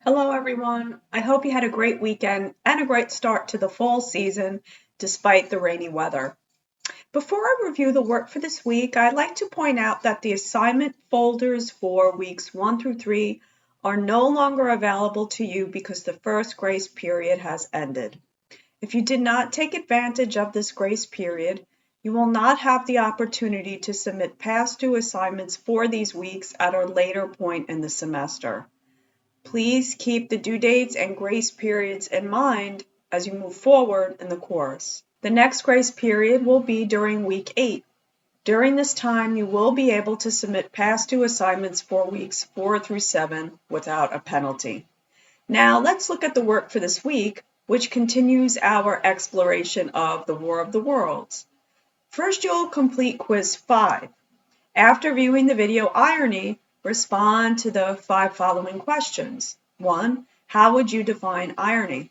Hello, everyone. I hope you had a great weekend and a great start to the fall season despite the rainy weather. Before I review the work for this week, I'd like to point out that the assignment folders for weeks 1 through 3 are no longer available to you because the first grace period has ended. If you did not take advantage of this grace period, you will not have the opportunity to submit past due assignments for these weeks at a later point in the semester. Please keep the due dates and grace periods in mind as you move forward in the course. The next grace period will be during week 8. During this time, you will be able to submit past due assignments for weeks 4 through 7 without a penalty. Now, let's look at the work for this week, which continues our exploration of the War of the Worlds. First, you'll complete quiz 5. After viewing the video Irony, respond to the 5 following questions. 1. How would you define irony?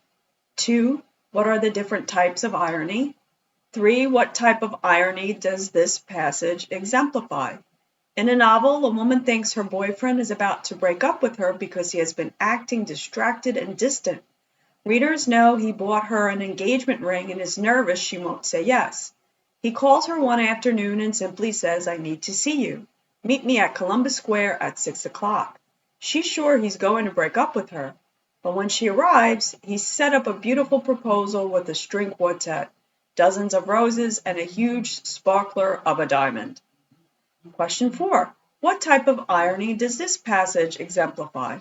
2. What are the different types of irony? 3. What type of irony does this passage exemplify? In a novel, a woman thinks her boyfriend is about to break up with her because he has been acting distracted and distant. Readers know he bought her an engagement ring and is nervous she won't say yes. He calls her one afternoon and simply says, "I need to see you. Meet me at Columbus Square at 6 o'clock. She's sure he's going to break up with her. But when she arrives, he's set up a beautiful proposal with a string quartet, dozens of roses, and a huge sparkler of a diamond. Question 4. What type of irony does this passage exemplify?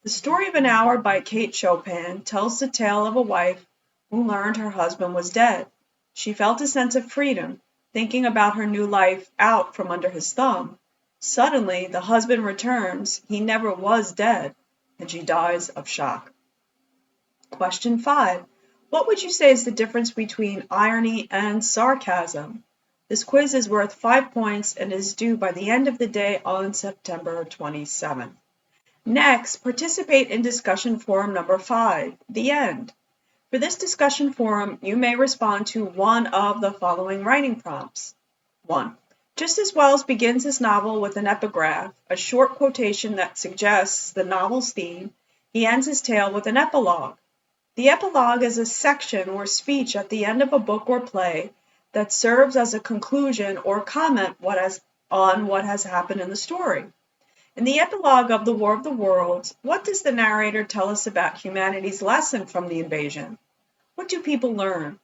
The Story of an Hour by Kate Chopin tells the tale of a wife who learned her husband was dead. She felt a sense of freedom, thinking about her new life out from under his thumb. Suddenly, the husband returns. He never was dead, and she dies of shock. Question 5. What would you say is the difference between irony and sarcasm? This quiz is worth 5 points and is due by the end of the day on September 27th. Next, participate in discussion forum number 5, the end. For this discussion forum, you may respond to one of the following writing prompts. 1. Just as Wells begins his novel with an epigraph, a short quotation that suggests the novel's theme, he ends his tale with an epilogue. The epilogue is a section or speech at the end of a book or play that serves as a conclusion or comment on what has happened in the story. In the epilogue of The War of the Worlds, what does the narrator tell us about humanity's lesson from the invasion? What do people learn?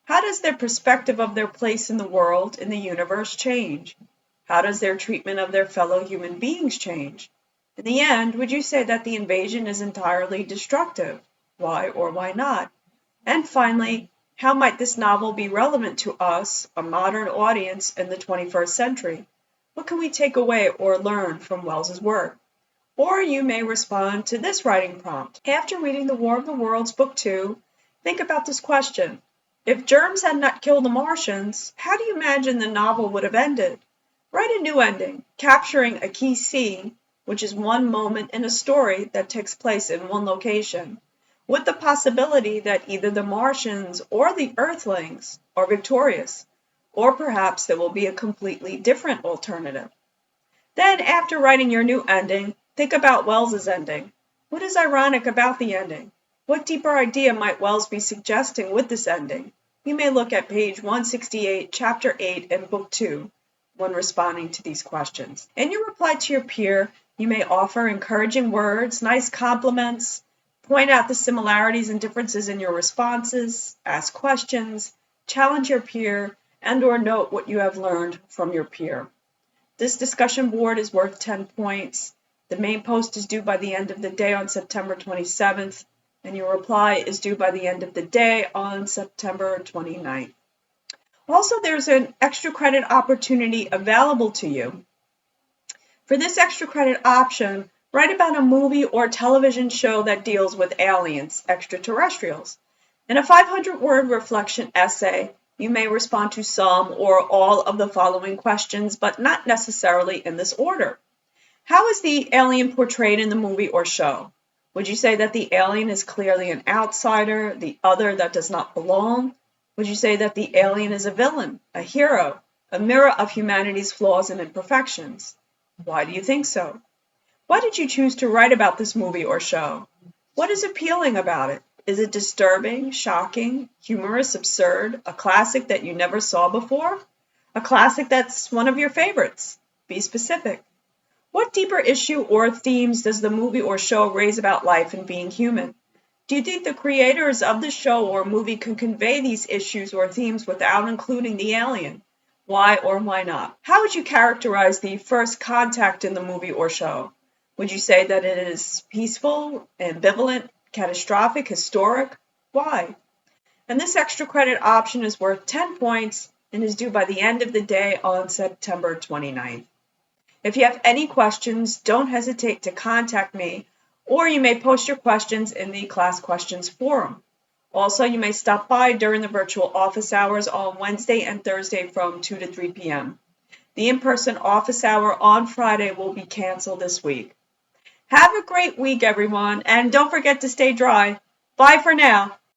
How does their perspective of their place in the world, in the universe, change? How does their treatment of their fellow human beings change? In the end, would you say that the invasion is entirely destructive? Why or why not? And finally, how might this novel be relevant to us, a modern audience in the 21st century? What can we take away or learn from Wells's work? Or you may respond to this writing prompt. After reading The War of the Worlds, Book 2, think about this question. If germs had not killed the Martians, how do you imagine the novel would have ended? Write a new ending, capturing a key scene, which is one moment in a story that takes place in one location, with the possibility that either the Martians or the Earthlings are victorious, or perhaps there will be a completely different alternative. Then, after writing your new ending, think about Wells's ending. What is ironic about the ending? What deeper idea might Wells be suggesting with this ending? You may look at page 168, chapter 8, and book 2 when responding to these questions. In your reply to your peer, you may offer encouraging words, nice compliments, point out the similarities and differences in your responses, ask questions, challenge your peer, and/or note what you have learned from your peer. This discussion board is worth 10 points. The main post is due by the end of the day on September 27th, and your reply is due by the end of the day on September 29th. Also, there's an extra credit opportunity available to you. For this extra credit option, write about a movie or television show that deals with aliens, extraterrestrials. In a 500-word reflection essay, you may respond to some or all of the following questions, but not necessarily in this order. How is the alien portrayed in the movie or show? Would you say that the alien is clearly an outsider, the other that does not belong? Would you say that the alien is a villain, a hero, a mirror of humanity's flaws and imperfections? Why do you think so? Why did you choose to write about this movie or show? What is appealing about it? Is it disturbing, shocking, humorous, absurd, a classic that you never saw before? A classic that's one of your favorites? Be specific. What deeper issue or themes does the movie or show raise about life and being human? Do you think the creators of the show or movie can convey these issues or themes without including the alien? Why or why not? How would you characterize the first contact in the movie or show? Would you say that it is peaceful, ambivalent, catastrophic, historic? Why? And this extra credit option is worth 10 points and is due by the end of the day on September 29th. If you have any questions, don't hesitate to contact me, or you may post your questions in the Class Questions forum. Also, you may stop by during the virtual office hours on Wednesday and Thursday from 2 to 3 p.m. The in-person office hour on Friday will be canceled this week. Have a great week, everyone, and don't forget to stay dry. Bye for now.